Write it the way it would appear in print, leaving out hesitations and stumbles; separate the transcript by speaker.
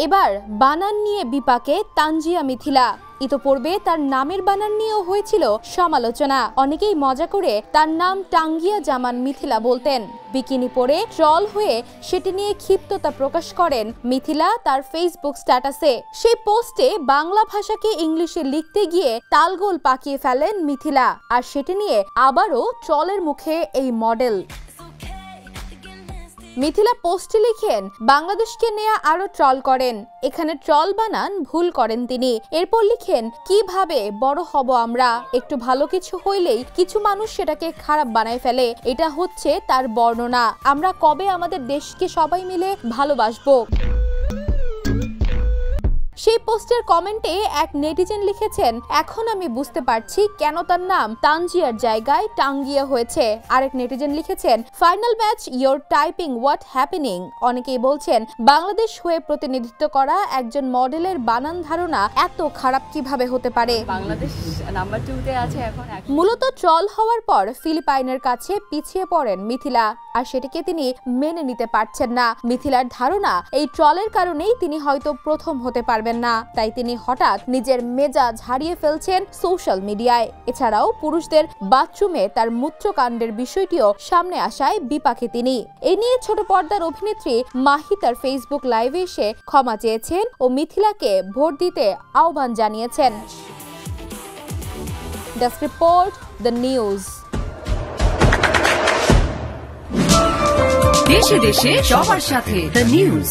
Speaker 1: এবার বানান নিয়ে বিপাকে তানজিয়া মিথিলা। ইতোপূর্বে তার নামের বানান নিয়েও হয়েছিল সমালোচনা। অনেকেই মজা করে তার নাম টাঙ্গিয়া জামান মিথিলা বলতেন। বিকিনি পরে ট্রল হয়ে সেটি নিয়ে ক্ষিপ্ততা প্রকাশ করেন মিথিলা তার ফেসবুক স্ট্যাটাসে। সেই পোস্টে বাংলা ভাষাকে ইংলিশে লিখতে গিয়ে তালগোল পাকিয়ে ফেলেন মিথিলা, আর সেটি নিয়ে আবারও ট্রলের মুখে এই মডেল। মিথিলা পোস্টে লিখেন, বাংলাদেশকে নিয়ে আরো ট্রল করেন, এখানে ট্রল বানান ভুল করেন তিনি। এরপর লিখেন, কিভাবে বড় হব আমরা, একটু ভালো কিছু হইলেই কিছু মানুষ সেটাকে খারাপ বানায় ফেলে, এটা হচ্ছে তার বর্ণনা। আমরা কবে আমাদের দেশকে সবাই মিলে ভালোবাসবো। সেই পোস্টের কমেন্টে এক নেটিজেন লিখেছেন, এখন আমি বুঝতে পারছি কেন তার নাম তানজিয়ার জায়গায় টাঙ্গিয়া হয়েছে। আরেক নেটিজেন লিখেছেন, final match your typing what happening. অনেকেই বলছেন, বাংলাদেশ হয়ে প্রতিনিধিত্ব করা একজন মডেলের বানান ধারণা এত খারাপ কিভাবে হতে পারে।
Speaker 2: বাংলাদেশ নাম্বার 2 তে আছে এখন।
Speaker 1: মূলত ট্রল হওয়ার পর ফিলিপাইনের কাছে পিছিয়ে পড়েন মিথিলা, আর সেটিকে তিনি মেনে নিতে পারছেন না। মিথিলার ধারণা, এই ট্রলের কারণেই তিনি হয়তো প্রথম হতে পারবেন না, তাই তিনি হঠাৎ নিজের মেজাজ হারিয়ে ফেলছেন সোশ্যাল মিডিয়ায়। এছাড়াও পুরুষদের বাথরুমে তার মূত্রকাণ্ডের বিষয়টিও সামনে আসায় বিপাকে তিনি। এ নিয়ে ছোট পর্দার অভিনেত্রী মাহি তার ফেসবুক লাইভে এসে ক্ষমা চেয়েছেন ও মিথিলাকে ভোট দিতে আহ্বান জানিয়েছেন। Desk report, the news.
Speaker 3: দেশে দেশে সবার সাথে, দ্য নিউজ।